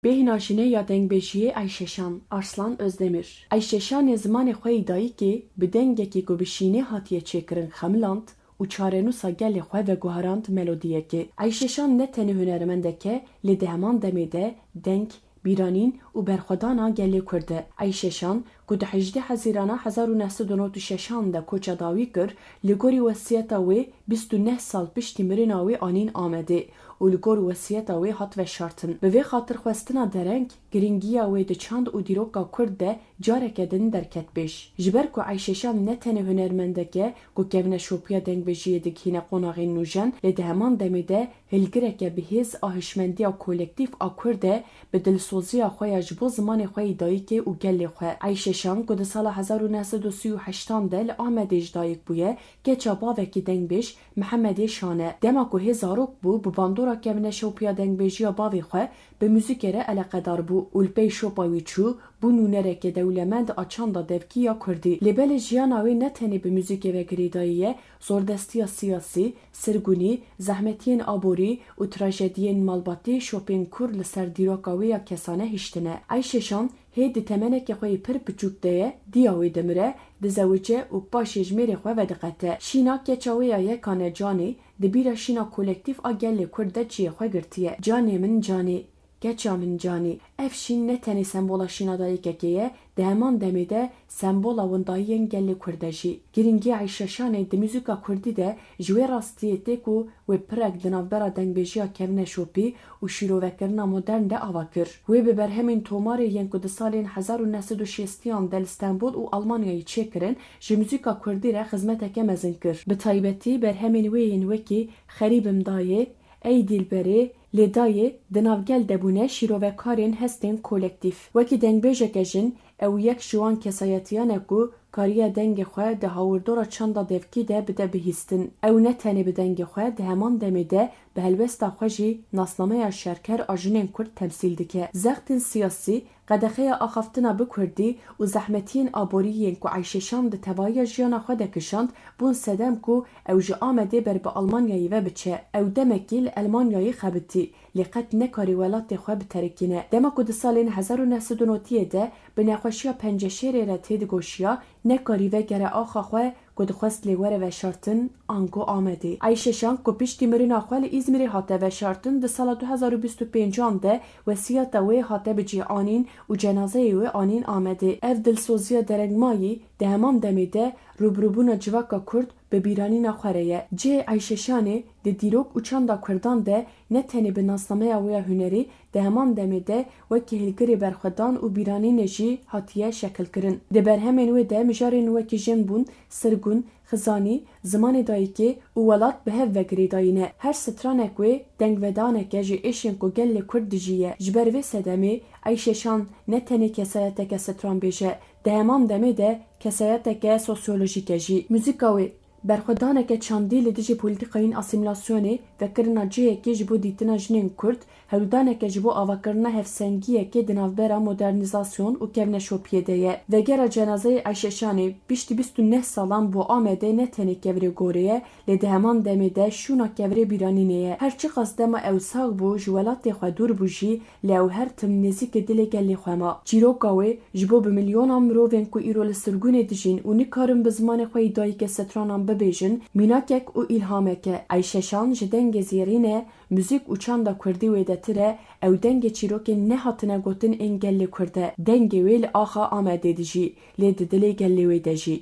Bêhna jinê dengbêjiyê Ayşe Şan, Arslan Özdemir. Ayşe Şan zimanê xwe yê dayîkê bi dengekî ku bi şînê hatiye çêkirin xemiland û çarenûsa gelê xwe veguherand melodiyekê. Ayşe Şan ne tenê hunermendek e, lê di heman demê de deng, bîranîn û berxwedana gelê Kurd e. Ayşe Şan ku di 18 Hezîrana 1996 de koça dawî kir, li gorî wesiyeta wê 29 sal piştî mirina wê anîn Amedê û li gor wesiyeta wê hat veşartin. Bi vê xatirxwestina dereng, giringiya wê di çand û dîroka Kurd de careke din derket pêş. Ji ber ku Ayşe Şan ne tenê hunermendek e ku kevne şopiya dengbêjiyê dikîne qonaxên nûjen, lê di heman demê de hilgireke bi hêz a hişmendiya kolektif a Kurd e bi dilsoziya xwe ya ji bo zimanê xwe yê dayîkê û gelê xwe. Ayşe Şan ku di sala 1938 de li Amedê ji dayîk bûye, keça bavekî dengbêj Mihemedê Şan e. Dema ku hê zarok bû, bi bandora kevne şopiya dengbêjiya bavê xwe bi muzîkê re eleqedar bû û li pey şopa wî çû bû nûnereke dewlemend a çanda devkî Kurdî. Lê belê jiyana wê ne tenê bi muzîkê ve girêdayî ye, zordestiya siyasî, sirgunî, zehmetiyên aborî û trajediyên malbatî şopên Kurd li ser dîroka wê ya kesane hiştine. Ayşe Şan hê di temenekê xwe yê pir biçûk de ye, diya wê dimire, dizewece û paşê jmêrê xwe vediqete. Şîna keça wê ya yekan e canê, di bîra şîna kolektif a gelê Kurd de ciyê xwe girtiye. Canê min canê, keça min canê. Ev şîn ne tenê sembola şîna dayîkekê ye, di heman demê de sembola wendayiyên gelê Kurd e jî. Giringiya Ayşe Şanê di muzîka Kurdî de ji wê rastiyê tê ku wê pirek di navbera dengbêjiya kevne şopî û şîrovekirina modern de ava kir. Wê bi berhemên tomarê yên ku di salên 1960 de li Stenbol û Almanyayê çêkirin, ji muzîka Kurdî re xizmeteke mezin kir. Bi taybetî berhemên wê yên wekî Xerîbim dayê, Ey dilberê, lê dayê di navgel de bûne şîrovekarên hestên kolektif. Wekî dengbêjeke jin, ew yek ji wan kesayetiyan e ku kariya dengê xwe di hawirdora çanda devkî de bide bihîstin. Ew ne tenê bi dengê xwe di heman demê de bi helbesta xwe jî nasnameya şerker a jinên Kurd temsîl dike. Zextên siyasî, qedexeya axaftina bi Kurdî û zehmetiyên aborî ku Ayşe Şan di tevahiya jiyana xwe de kişand, bûn sedem ku ew ji Amedê ber bi Almanyayê ve biçe. Ew demekî li Almanyayê xebitî, lê qet nekarî welatê xwe biterekîne. Dema ku di salên 1990 de bi nexweşiya penceşêrê re tê digoşiya, nekarî vegere axa xwe ku dixwest lê were veşartin ango Amedê. Ayşe Şan ku piştî mirina xwe li İzmîrê hate veşartin, di sala 2025 de wesiyeta wê hate bicîanîn û cenazeyê wê anîn Amedê. Ev dilsoziya derengmayî di heman demê de rûbirûbûna civaka Kurd bi bîranîna xwe re ye. Cihê Ayşe Şanê di dîrok û çanda Kurdan de ne tenê bi nasnameya wê ya hunerî, di heman demê de wekî hilgirê berxwedan û bîranînê jî hatiye şekilkirin. Di berhemên wê de mijarên wekî jinbûn, sirgun, xizanî, zimanê dayîkê û welat bi hev vegirêdayîne. Her stranek wê dengvedaneke ji êşên ku gelê Kurd dijîye. Ji ber vê sedemê, Ayşe Şan ne tenê kesayeteke stranbêje, di heman demê de kesayeteke sosyolojîk e jî. Muzîka wê berxwedaneke çandî li dijî polîtikayên asîmilasyonê vekirina cihekê ji bo dîtina jinên Kurd, hewldaneke ji bo avakirina hevsengiyekê di navbera modernîzasyon û kevneşopiyê de ye. Vegera cenazeyê Ayşe Şanê piştî 29 salan bo Amedê ne tenê kevirê gorê ye, lê di heman demê de şûna kevirê bîranînê ye. Her çi qas dema ew sağ bû ji welatê xwe dûr bû jî, lê ew her tim nêzîkê dilê gelê xwe ma. Çîroka wê ji bo bi milyona mirovên ku îro li Sirgunê dijîn û nikarin bi zimanê xwe yê dayîkê setranan bibêjin, mînakek û îlhameke. Ayşe Şan ji dengbêjiyê müzik û çanda Kurdî wê de tire, ew dengê çîrokên nehatine gotin ên gelê Kurd e. Dengê wê li axa Amedê dijî, lê di dilê gelê wê de jî.